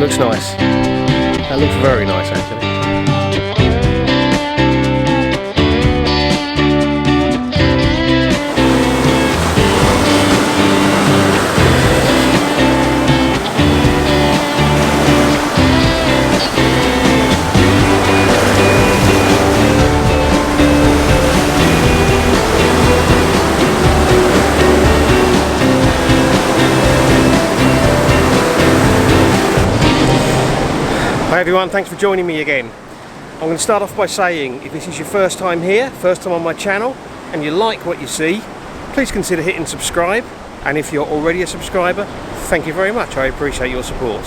looks nice. That looks very nice actually. Hi everyone, thanks for joining me again. I'm going to start off by saying, if this is your first time here, first time on my channel, and you like what you see, please consider hitting subscribe. And if you're already a subscriber, thank you very much. I appreciate your support.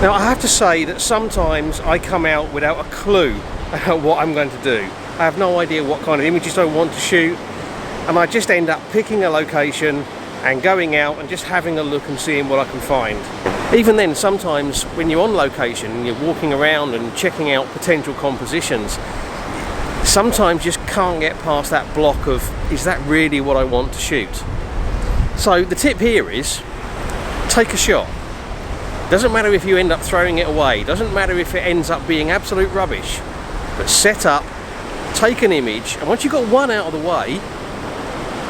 Now I have to say that sometimes I come out without a clue about what I'm going to do. I have no idea what kind of images I want to shoot, and I just end up picking a location and going out and just having a look and seeing what I can find. Even then, sometimes when you're on location and you're walking around and checking out potential compositions, sometimes you just can't get past that block of, is that really what I want to shoot? So the tip here is, take a shot. Doesn't matter if you end up throwing it away, doesn't matter if it ends up being absolute rubbish, but set up, take an image, and once you've got one out of the way,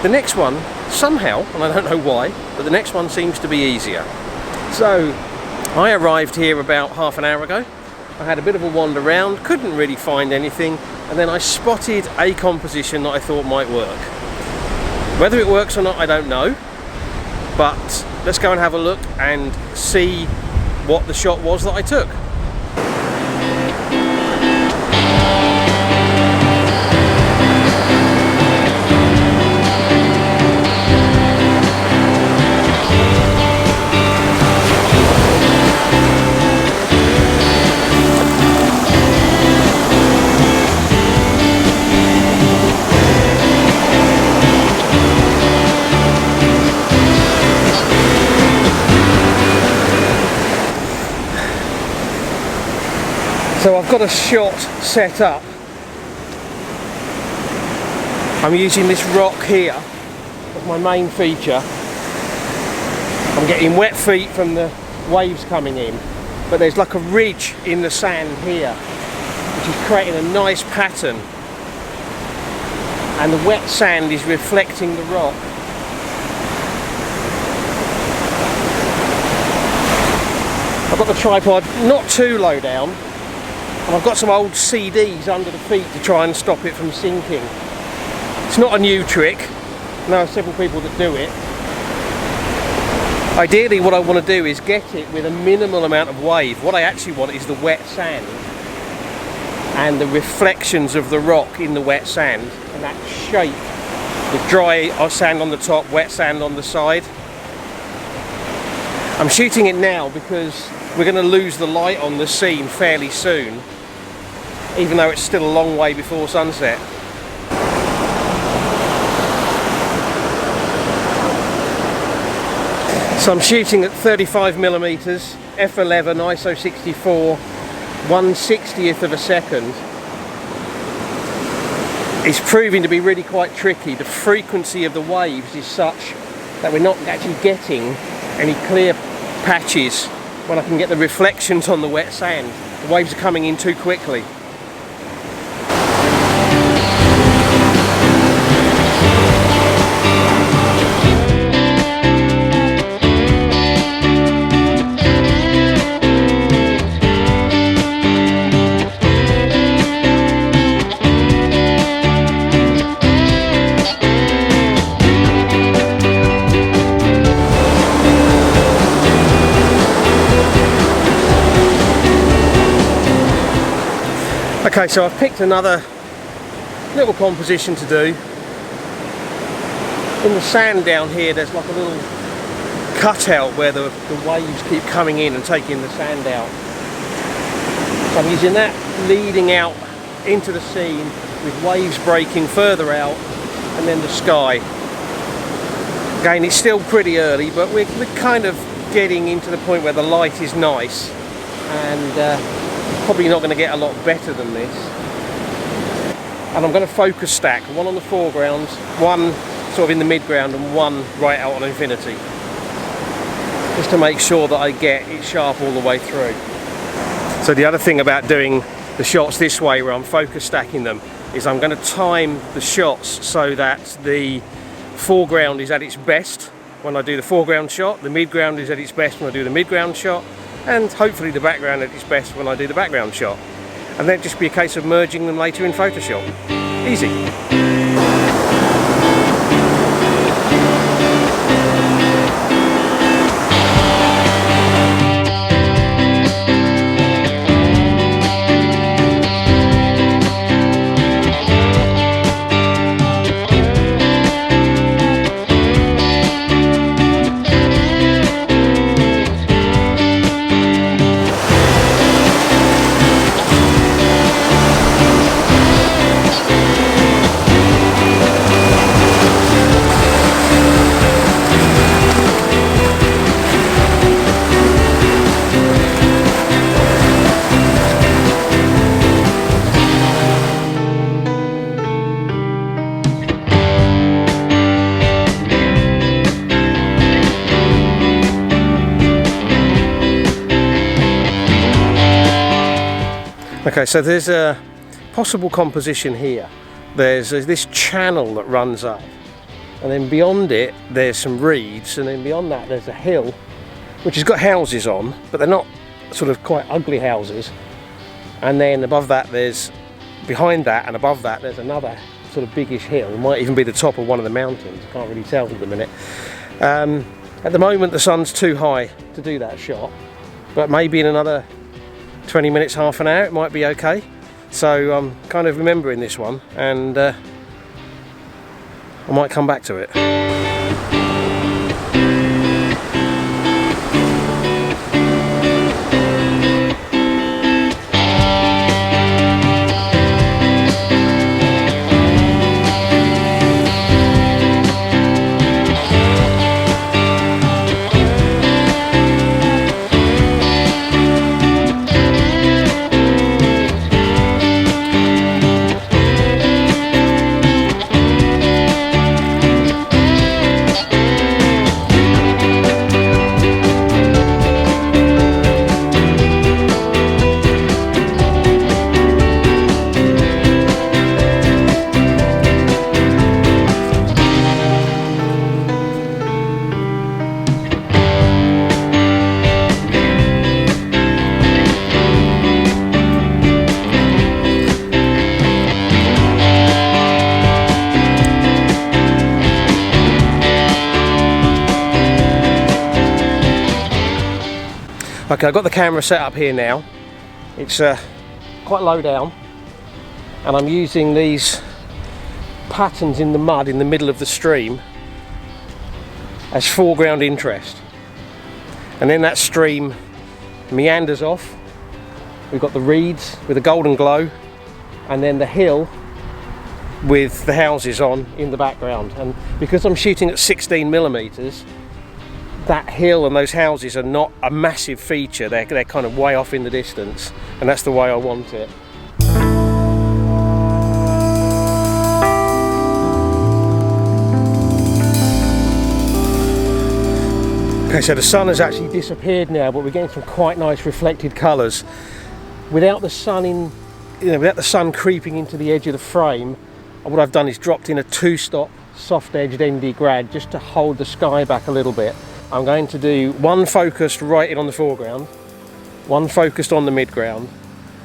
the next one, somehow, and I don't know why, but the next one seems to be easier. So I arrived here about half an hour ago. I had a bit of a wander around, couldn't really find anything, and then I spotted a composition that I thought might work. Whether it works or not, I don't know, but let's go and have a look and see what the shot was that I took. So I've got a shot set up. I'm using this rock here as my main feature. I'm getting wet feet from the waves coming in, but there's like a ridge in the sand here, which is creating a nice pattern, and the wet sand is reflecting the rock. I've got the tripod not too low down, and I've got some old CDs under the feet to try and stop it from sinking. It's not a new trick. There are several people that do it. Ideally what I want to do is get it with a minimal amount of wave. What I actually want is the wet sand and the reflections of the rock in the wet sand, and that shape with dry sand on the top, wet sand on the side. I'm shooting it now because we're going to lose the light on the scene fairly soon, even though it's still a long way before sunset. So I'm shooting at 35mm, f11, ISO 64, 1/60th of a second. It's proving to be really quite tricky. The frequency of the waves is such that we're not actually getting any clear patches when I can get the reflections on the wet sand. The waves are coming in too quickly. Okay, so I've picked another little composition to do. In the sand down here, there's like a little cutout where the waves keep coming in and taking the sand out. So I'm using that leading out into the scene with waves breaking further out, and then the sky. Again, it's still pretty early, but we're kind of getting into the point where the light is nice, and probably not going to get a lot better than this. And I'm going to focus stack, one on the foreground, one sort of in the midground, and one right out on infinity. just to make sure that I get it sharp all the way through. So the other thing about doing the shots this way, where I'm focus stacking them, is I'm going to time the shots so that the foreground is at its best when I do the foreground shot, the midground is at its best when I do the midground shot, and hopefully the background at its best when I do the background shot. And then just be a case of merging them later in Photoshop. Easy. Okay, so there's a possible composition here. There's this channel that runs up, and then beyond it there's some reeds, and then beyond that there's a hill which has got houses on, but they're not sort of quite ugly houses. And then above that behind that and above that there's another sort of biggish hill. It might even be the top of one of the mountains, I can't really tell at the minute. At the moment the sun's too high to do that shot, but maybe in another 20 minutes, half an hour, it might be okay. So I'm kind of remembering this one, and I might come back to it. Okay, I've got the camera set up here now. It's quite low down, and I'm using these patterns in the mud in the middle of the stream as foreground interest. And then that stream meanders off. We've got the reeds with a golden glow, and then the hill with the houses on in the background. And because I'm shooting at 16mm, that hill and those houses are not a massive feature. They're kind of way off in the distance, and that's the way I want it. Okay, so the sun has actually disappeared now, but we're getting some quite nice reflected colours. Without the sun without the sun creeping into the edge of the frame, what I've done is dropped in a 2-stop soft-edged ND grad just to hold the sky back a little bit. I'm going to do one focused right in on the foreground, one focused on the midground,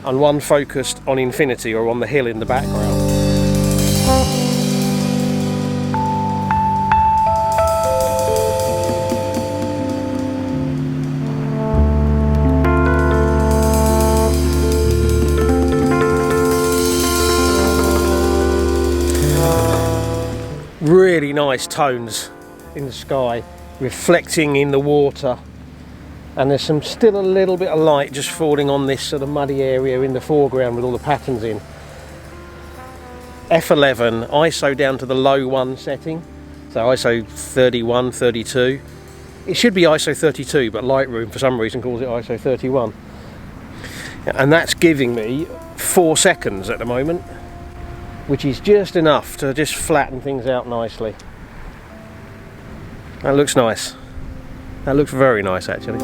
and one focused on infinity, or on the hill in the background. Really nice tones in the sky, reflecting in the water, and there's still a little bit of light just falling on this sort of muddy area in the foreground with all the patterns in. F11, ISO down to the low 1 setting, so ISO 31, 32. It should be ISO 32, but Lightroom for some reason calls it ISO 31. And that's giving me 4 seconds at the moment, which is just enough to just flatten things out nicely. That looks nice. That looks very nice actually.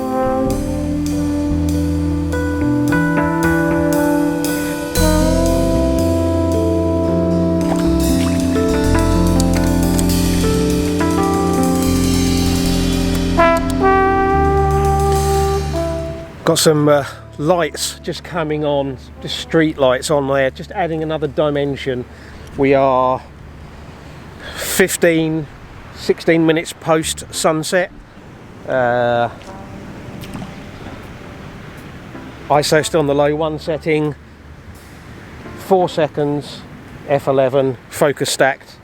Got some lights just coming on, just street lights on there, just adding another dimension. We are 15, 16 minutes post sunset. ISO still on the low 1 setting, 4 seconds, f11, focus stacked.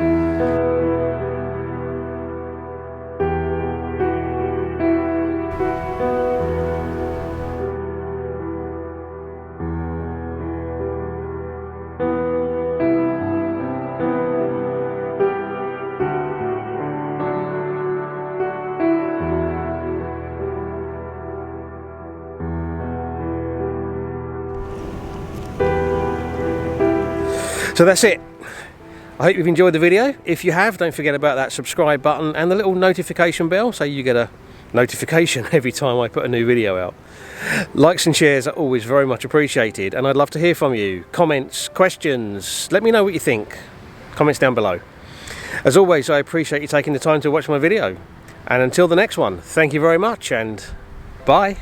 So that's it. I hope you've enjoyed the video. If you have, don't forget about that subscribe button and the little notification bell so you get a notification every time I put a new video out. Likes and shares are always very much appreciated, and I'd love to hear from you. Comments, questions, let me know what you think. Comments down below. As always, I appreciate you taking the time to watch my video. And until the next one, thank you very much and bye.